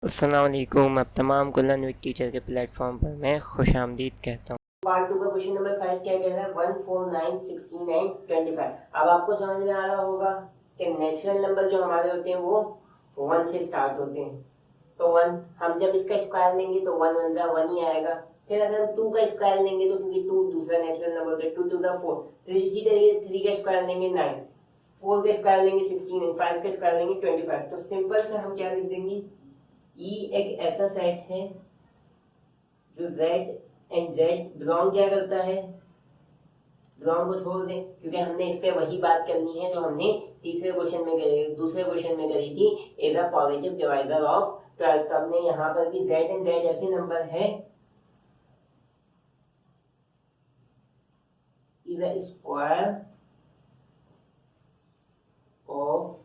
अस्सलाम वालेकुम। अब तमाम कुल्लन विद टीचर के प्लेटफॉर्म पर मैं खुशामदीद कहता हूँ। पार्ट 2 का क्वेश्चन नंबर 5 क्या कह रहा है 1 4 9 16 9 25। अब आपको समझ में आ रहा होगा कि नेचुरल नंबर जो हमारे होते हैं वो 1 से स्टार्ट होते हैं। तो 1 हम जब इसका स्क्वायर लेंगे तो 1 1 जा 1 ही आएगा। फिर अगर हम 2 का स्क्वायर लेंगे तो क्योंकि 2 दूसरा नेचुरल नंबर होता है 2 2 जा 4। फिर इसी तरीके 3 का स्क्वायर लेंगे 9, 4 का स्क्वायर लेंगे 16, 5 का स्क्वायर लेंगे 25। तो सिंपल से हम क्या लिख देंगे, ई एक ऐसा सेट है जो z एंड z बिलोंग क्या करता है, बिलोंग को छोड़ दें क्योंकि हमने इस पे वही बात करनी है जो हमने दूसरे क्वेश्चन में करी थी, is a positive divisor of 12। तो हमने यहाँ पर भी z एंड z ऐसे नंबर है is a square of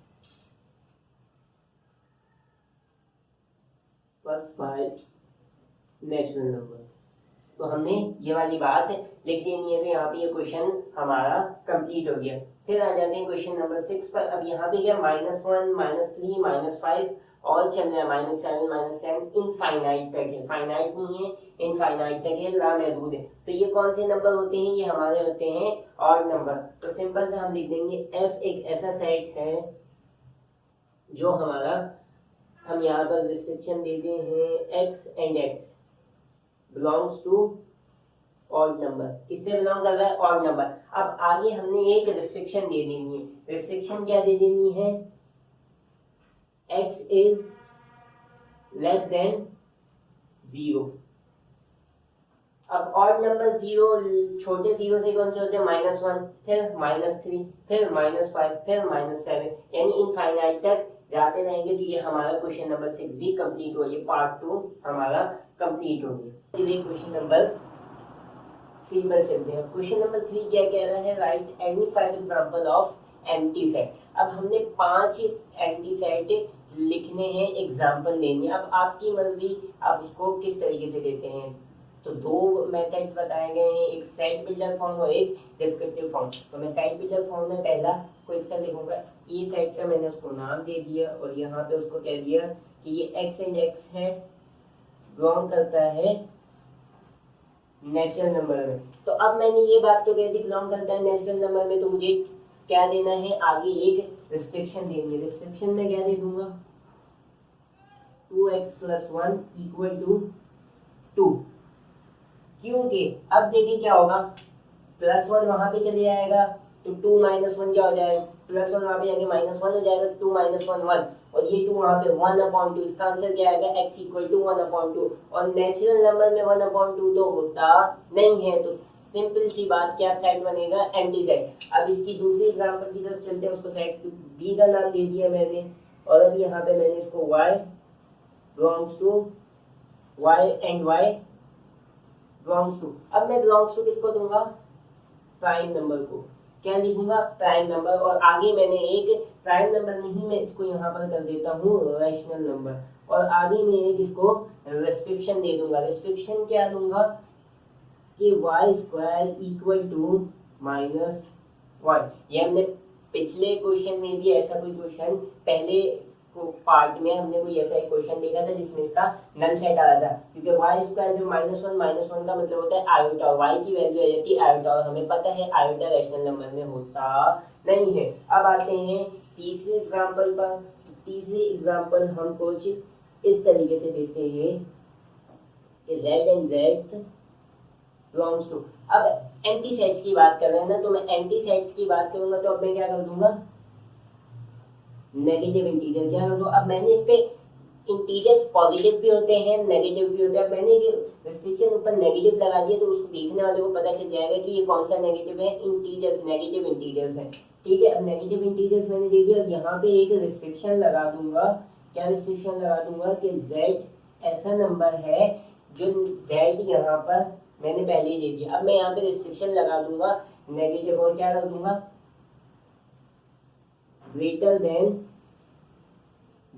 +5 natural number. तो हमने ये वाली बात लिख देनी है। तो यहाँ पे ये क्वेश्चन हमारा कंप्लीट हो गया। फिर आ जाते हैं क्वेश्चन नंबर 6 पर। अब यहाँ पे क्या -1 -3 -5 और चल रहा है -7 -10 इनफाइनाइट तक है। फाइनाइट नहीं है, इनफाइनाइट तक है, लामहदूद है। तो ये कौन से नंबर होते हैं, ये हमारे होते हैं ऑड नंबर। तो सिंपल से हम लिख देंगे f एक ऐसा सेट है जो हमारा, हम यहाँ पर रिस्ट्रिक्शन देते हैं x and x belongs to odd number. किससे बिलोंग कर रहा है, ऑड नंबर। अब आगे हमने एक रिस्ट्रिक्शन दे देनी है। रिस्ट्रिक्शन क्या दे देनी है, x इज लेस देन 0। अब ऑड नंबर 0, छोटे 0 से कौन से होते हैं, -1, फिर -3, फिर -5, फिर -7, यानी इनफाइनाइट तक जाते रहेंगे। तो ये हमारा क्वेश्चन नंबर 6 भी कंप्लीट हो, ये पार्ट 2 हमारा कंप्लीट हो गया। क्वेश्चन नंबर 3 पर चलते हैं। क्वेश्चन नंबर 3 क्या कह रहा है, right any 5 example of anti set. अब हमने 5 एंटी सेट लिखने हैं, एग्जांपल लेनी है। अब आपकी मर्जी आप उसको किस तरीके से लेते हैं। तो दो मेथड्स बताए गए हैं, एक सेट बिल्डर फॉर्म और एक डिस्क्रिप्टिव फॉर्म। तो मैं सेट बिल्डर फॉर्म में पहला कोई सा लिखूंगा, ई सेट का मैंने उसको नाम दे दिया और यहाँ पे उसको कह दिया कि ये एक्स एंड एक्स है, बिलोंग करता है नेचुरल नंबर में। तो अब मैंने ये बात तो कह दी बिलोंग करता है नेचुरल नंबर में, तो मुझे क्या देना है, आगे एक रिस्ट्रिक्शन देनी है। रिस्ट्रिक्शन में क्या दे दूंगा, 2x + 1 = 2। क्योंकि अब देखिए क्या होगा, +1 वहां पे चले जाएगा तो 2 - 1 क्या हो जाएगा, +1 वहां पे जाके -1 हो जाएगा, 2 - 1 1, और ये 2 वहां पे 1/2। इसका आंसर क्या आएगा, x = 1/2। और नेचुरल नंबर में 1/2 तो होता नहीं है, तो सिंपल सी बात, क्या सेट बनेगा, एंटी सेट। अब इसकी दूसरी एग्जांपल की तरफ चलते हैं। उसको सेट बी का नाम दे दिया मैंने, और अब यहाँ पे मैंने इसको y belongs to y and y belongs to. अब मैं बिलोंग्स टू किसको दूंगा, प्राइम नंबर को। क्या लिखूंगा, प्राइम नंबर। और आगे मैंने एक प्राइम नंबर नहीं, मैं इसको यहाँ पर कर देता हूँ रैशनल नंबर, और आगे मैं एक इसको रेस्ट्रिक्शन दे दूंगा। रेस्ट्रिक्शन क्या दूंगा कि y² = -1। ये हमने पिछले क्वेश्चन में भी ऐसा कोई क्वेश्चन, पहले पार्ट में हमने कोई ऐसा एक क्वेश्चन देखा था जिसमें इसका नल सेट आ रहा था, क्योंकि y² जो -1 का मतलब होता है आयोटा, और y की वैल्यू आ जाती है आयोटा, और हमें पता है आयोटा रैशनल नंबर में होता नहीं है। अब आते हैं तीसरे एग्जांपल पर। तीसरी एग्जांपल हम कुछ इस तरीके से देते हैं कि z and z belongs to. अब एंटी सेट्स की बात कर रहे हैं ना, तो मैं एंटी सेट्स की बात करूंगा तो अब मैं क्या कर दूंगा, नेगेटिव इंटीजर। क्या कर दूं, अब मैंने इस पे इंटीजर्स पॉजिटिव भी होते हैं, नेगेटिव भी होते हैं। मैंने रिस्ट्रिक्शन ऊपर नेगेटिव लगा दिया तो उसको देखने वाले को पता चल जाएगा कि ये कौन सा नेगेटिव है, इंटीजर्स, नेगेटिव इंटीजर्स है। ठीक है, अब नेगेटिव इंटीजर्स मैंने दे दिया, और यहाँ पे एक रिस्ट्रिक्शन लगा दूंगा। क्या रिस्ट्रिक्शन लगा दूंगा कि z ऐसा नंबर है जो z यहाँ पर मैंने पहले ही दे दिया। अब मैं यहाँ पे रिस्ट्रिक्शन लगा दूंगा नेगेटिव, और क्या कर दूंगा, ग्रेटर देन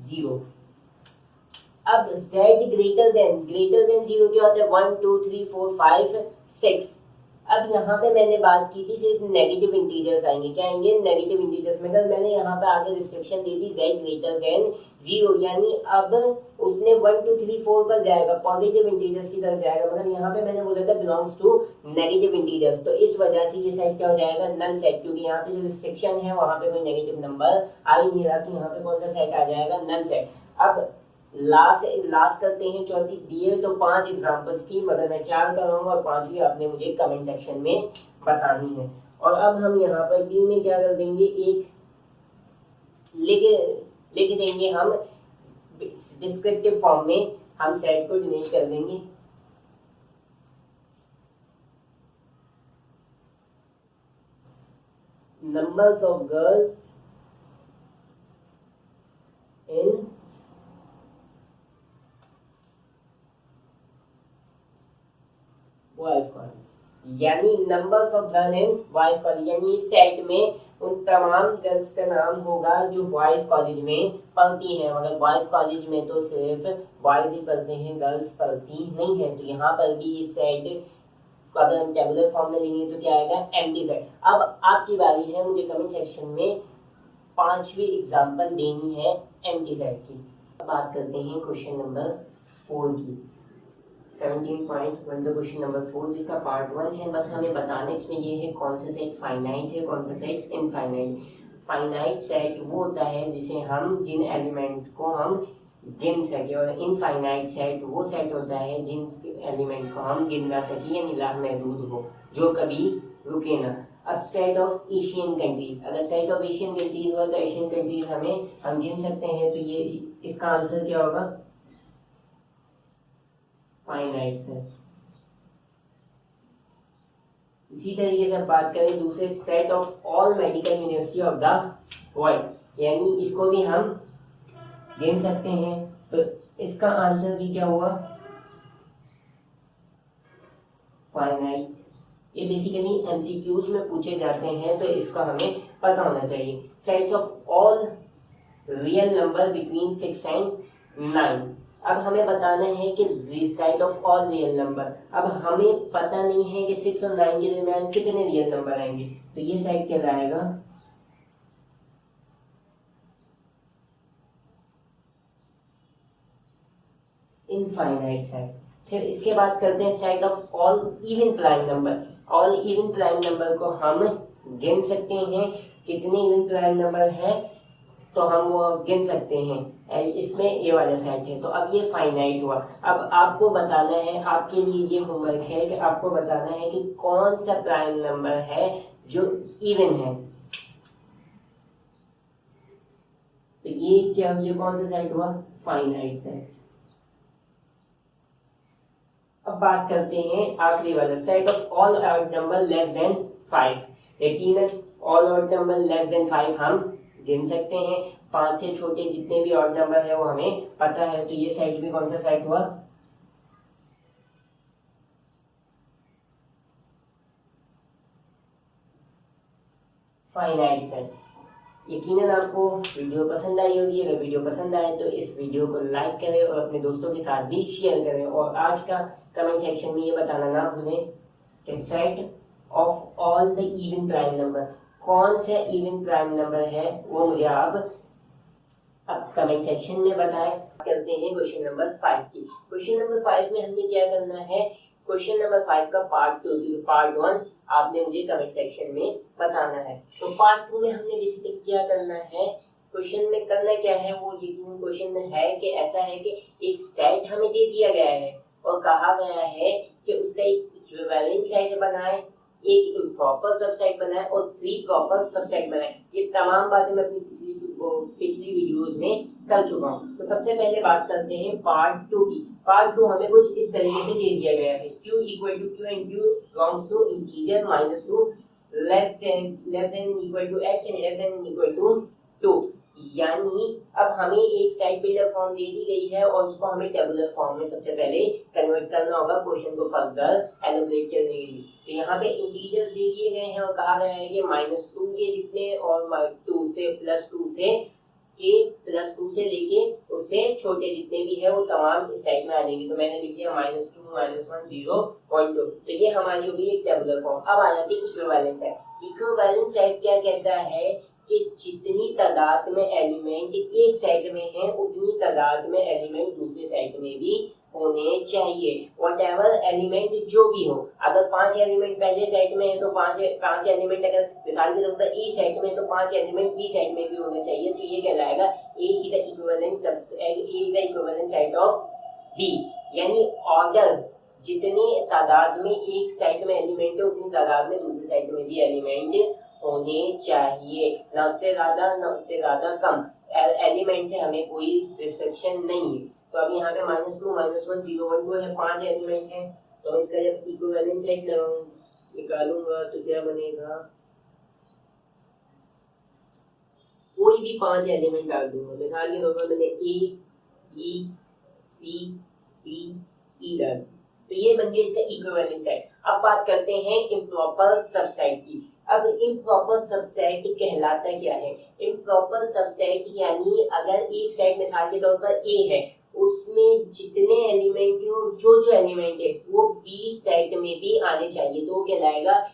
0। अब z ग्रेटर देन 0 क्या होता है, 1 2 3 4 5 6। अब यहाँ पे मैंने बात की थी सिर्फ नेगेटिव इंटीजर्स आएंगे, क्या आएंगे, नेगेटिव इंटीजर्स में। अगर मैंने यहाँ पे आगे रिस्ट्रिक्शन दे दी z ग्रेटर देन 0, यानी अब उसने 1 2 3 4 पर जाएगा, पॉजिटिव इंटीजर्स की तरफ जाएगा, मगर यहाँ पे मैंने बोला था बिलोंग्स टू नेगेटिव इंटीजर्स, तो इस वजह से ये सेट क्या हो जाएगा, नल सेट, क्योंकि यहाँ पे जो रिस्ट्रिक्शन है वहाँ पे कोई नेगेटिव नंबर आ ही नहीं रहा, तो यहाँ पे कौन सा सेट आ जाएगा, नल सेट। अब लास्ट करते हैं चौथी, दिए तो 5 एग्जांपल्स की, मगर मैं 4 कराऊंगा और 5वीं आपने मुझे कमेंट सेक्शन में बतानी है। और अब हम यहाँ पर डी में क्या कर देंगे, एक लिख देंगे हम डिस्क्रिप्टिव फॉर्म में, हम सेट को डिनोट कर देंगे numbers of girls in boys college, यानी numbers of girl in boys college, यानी इस सेट में उन तमाम गर्ल्स का नाम होगा जो बॉयज कॉलेज में पढ़ती हैं, मगर बॉयज कॉलेज में तो सिर्फ बॉयज ही पढ़ते हैं, गर्ल्स पढ़ती नहीं है, तो यहाँ पर भी इस सेट को अगर हम टेबुलर फॉर्म में लेंगे तो क्या आएगा, एम्प्टी सेट। अब आपकी बारी है, मुझे कमेंट सेक्शन में 5वीं एग्जाम्पल देनी है एम्प्टी सेट की। अब बात करते हैं क्वेश्चन नंबर 4 की, 17.1 का क्वेश्चन नंबर 4, जिसका पार्ट 1 है। बस हमें बताना इसमें ये है कौन सा सेट फाइनाइट है, कौन सा सेट इनफाइनाइट। फाइनाइट सेट वो होता है जिसे हम जिन एलिमेंट्स को हम गिन सके, और इनफाइनाइट सेट वो सेट होता है जिन एलिमेंट्स को हम गिन ना सके, यानी लामहदूद हो, जो कभी रुके ना। अब सेट ऑफ एशियन कंट्रीज, अगर सेट ऑफ एशियन कंट्रीज हो तो एशियन कंट्रीज हम गिन सकते हैं, तो ये इसका आंसर क्या होगा, फाइनाइट है। इसी तरीके से बात करें दूसरे, set of all medical university of the world, यानी इसको भी हम गिन सकते हैं, तो इसका आंसर भी क्या हुआ, फाइनाइट। ये बेसिकली एमसीक्यूज में पूछे जाते हैं, तो इसका हमें पता होना चाहिए। Sets of all real number between 6 and 9, अब हमें बताना है कि set of all real number, अब हमें पता नहीं है कि 6 और 9 के दरमियान कितने रियल नंबर आएंगे, तो ये सेट क्या आएगा, इनफाइनाइट सेट। फिर इसके बाद करते हैं set of all even prime number. All even prime number को हम गिन सकते हैं, कितने इवन प्राइम नंबर है तो हम वो गिन सकते हैं, इसमें ये वाला सेट है, तो अब ये फाइनाइट हुआ। अब आपको बताना है, आपके लिए ये होमवर्क है कि आपको बताना है कि कौन सा प्राइम नंबर है जो इवन है, तो ये क्या, ये कौन सा सेट हुआ, फाइनाइट सेट। अब बात करते हैं आखिरी वाला, set of all odd number less than 5। यकीनन all odd number less than 5 हम गिन सकते हैं, 5 से छोटे जितने भी ऑड नंबर है वो हमें पता है, तो ये सेट भी कौन सा सेट हुआ, फाइनाइट सेट। यकीनन आपको वीडियो पसंद आई होगी, अगर वीडियो पसंद आए तो इस वीडियो को लाइक करें और अपने दोस्तों के साथ भी शेयर करें, और आज का कमेंट सेक्शन में ये बताना ना भूलें कि set of all the even prime number, कौन से इवन प्राइम नंबर है वो मुझे आप अब कमेंट सेक्शन में बताएं। करते हैं क्वेश्चन नंबर 5 की। क्वेश्चन नंबर 5 में हमने क्या करना है, क्वेश्चन नंबर 5 का पार्ट 2, पार्ट 1 आपने मुझे कमेंट सेक्शन में बताना है। तो पार्ट 2 में हमने बेसिकली क्या करना है, क्वेश्चन में करना क्या है, वो यकीन क्वेश्चन में है कि ऐसा है कि एक सेट हमें दे दिया गया है और कहा गया है कि उसका एक इक्विवेलेंट सेट बनाए, एक प्रॉपर सबसेट बनाए और 3 प्रॉपर सबसेट बनाए। ये तमाम बातें मैं अपनी पिछली वीडियोस में कर चुका हूँ। तो सबसे पहले बात करते हैं पार्ट 2 की। पार्ट 2 हमें कुछ इस तरीके से दे दिया गया है, q equal to q and q belongs to integer -2 less than equal to x and less than equal to 2, यानी अब हमें एक सेट बिल्डर फॉर्म दे दी गई है और उसको हमें टेबुलर फॉर्म में सबसे पहले कन्वर्ट करना होगा क्वेश्चन को फर्दर एलाबोरेट करने के लिए। तो यहाँ पे इंटीजर्स दे दिए गए हैं और कहा गया है कि -2 के जितने और 2 से +2 से कि +2 से लेके उससे छोटे जितने भी है वो तमाम इस सेट में आ जाएंगे। तो मैंने लिख दिया -2 -1 0.2। तो ये हमारी होगी एक टेबुलर फॉर्म। अब आ जाती है इक्विवेलेंट सेट। इक्विवेलेंट सेट क्या कहता है कि जितनी तादाद में एलिमेंट एक सेट में है उतनी तादाद में एलिमेंट दूसरे सेट में भी होने चाहिए। व्हाटएवर एलिमेंट जो भी हो, अगर 5 एलिमेंट पहले सेट में है तो 5 एलिमेंट, अगर मिसाल के तौर पर ए सेट में है तो 5 एलिमेंट बी सेट में भी होने चाहिए। तो ये कहलाएगा A is the equivalent set of B. यानी ऑर्डर जितनी तादाद में एक सेट में एलिमेंट है उतनी तादाद में दूसरे सेट में भी एलिमेंट होने चाहिए, न उससे ज्यादा कम। एलिमेंट से हमें कोई रिस्ट्रिक्शन नहीं है। तो अब यहाँ पे -2 -1 0.2 है, 5 एलिमेंट है। तो इसका जब इक्विवेलेंट सेट निकालूंगा तो क्या बनेगा, कोई भी 5 एलिमेंट डाल दूंगा। मिसाल के तौर पर मैंने A B C D E डाल, तो ये बन गया इसका इक्विवेलेंट सेट। अब बात करते हैं इम्प्रॉपर सबसेट की। अब इम्प्रॉपर सबसेट कहलाता क्या है? इम्प्रॉपर सबसेट यानी अगर एक सेट मिसाल के तौर पर ए है, उसमें जितने एलिमेंट हो जो एलिमेंट है वो बी सेट में भी आने चाहिए, तो वो कहलाएगा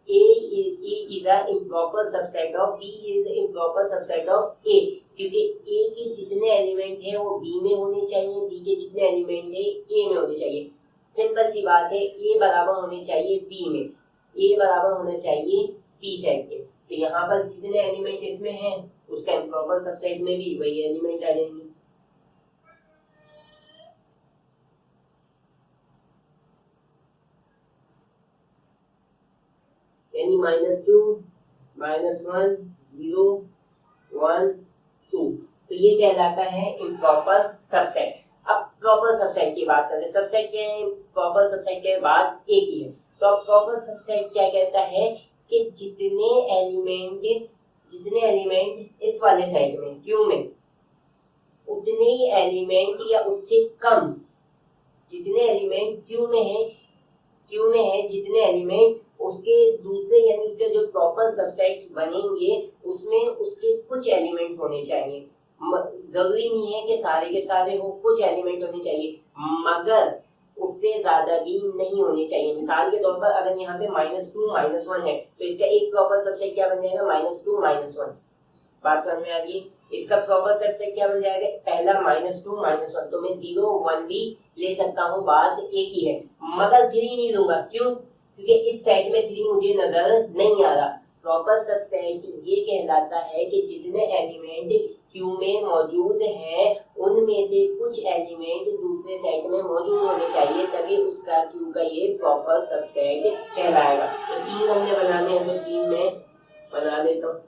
A is the improper subset of B is the improper subset of A, क्योंकि A के जितने एलिमेंट है वो B में होने चाहिए, B के जितने एलिमेंट है A में होने चाहिए। सिंपल सी बात है, A बराबर होने चाहिए B में, A बराबर होना चाहिए B सेट के। तो यहाँ पर जितने एलिमेंट इसमें हैं उसका इम्प्रॉपर सबसेट में भी वही एलिमेंट आ जाएंगे। यानी -2 -1 0 1 2, तो ये कहलाता है इम्प्रॉपर सबसेट। अब प्रॉपर सबसेट की बात करते हैं। सबसेट क्या है? प्रॉपर सबसेट के बाद एक ही है। तो अब प्रॉपर सबसेट क्या कहता है कि जितने एलिमेंट इस वाले सेट में क्यू में, उतने ही एलिमेंट या उससे कम जितने एलिमेंट क्यू में है जितने एलिमेंट उसके दूसरे यानी उसके जो प्रॉपर सबसेट्स बनेंगे उसमें उसके कुछ एलिमेंट्स होने चाहिए। जरूरी नहीं है कि सारे के सारे हो, कुछ एलिमेंट होने चाहिए, मगर उससे ज्यादा भी नहीं होने चाहिए। मिसाल के तौर पर अगर यहाँ पे -2 -1 है तो इसका एक प्रॉपर सबसेट क्या बन जाएगा? -2 -1। बात समझ में आ गई? इसका प्रॉपर सबसेट क्या बन जाएगा? पहला -2 -1, तो मैं 0 1 भी ले सकता हूँ, बात एक ही है, मगर 3 नहीं लूंगा। क्यों? क्योंकि इस सेट में 3 मुझे नजर नहीं आ रहा। प्रॉपर सबसेट ये कहलाता है कि जितने एलिमेंट क्यू में मौजूद हैं उनमें से कुछ एलिमेंट दूसरे सेट में मौजूद होने चाहिए, तभी उसका क्यू का ये प्रॉपर सबसेट कहलाएगा। तो 3 हमने बनाने हैं तो 3 में बना लेता हूँ।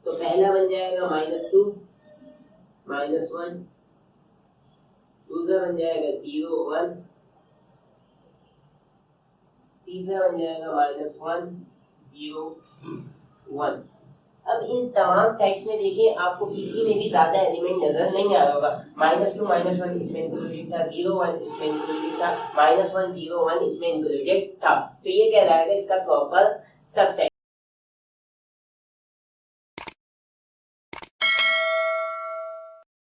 तो पहला बन जाएगा -2 -1, दूसरा बन जाएगा 0 1, तीसरा बन जाएगा -1 0 1। अब इन तमाम सेट्स में देखिए आपको किसी में भी ज्यादा एलिमेंट नजर नहीं आ रहा होगा। -2 -1 इसमें इंक्लूडेड था, 0 1 इसमें इंक्लूडेड था, -1 0 1 इसमें इंक्लूडेड था। तो ये कहलाएगा इसका प्रॉपर सबसेट।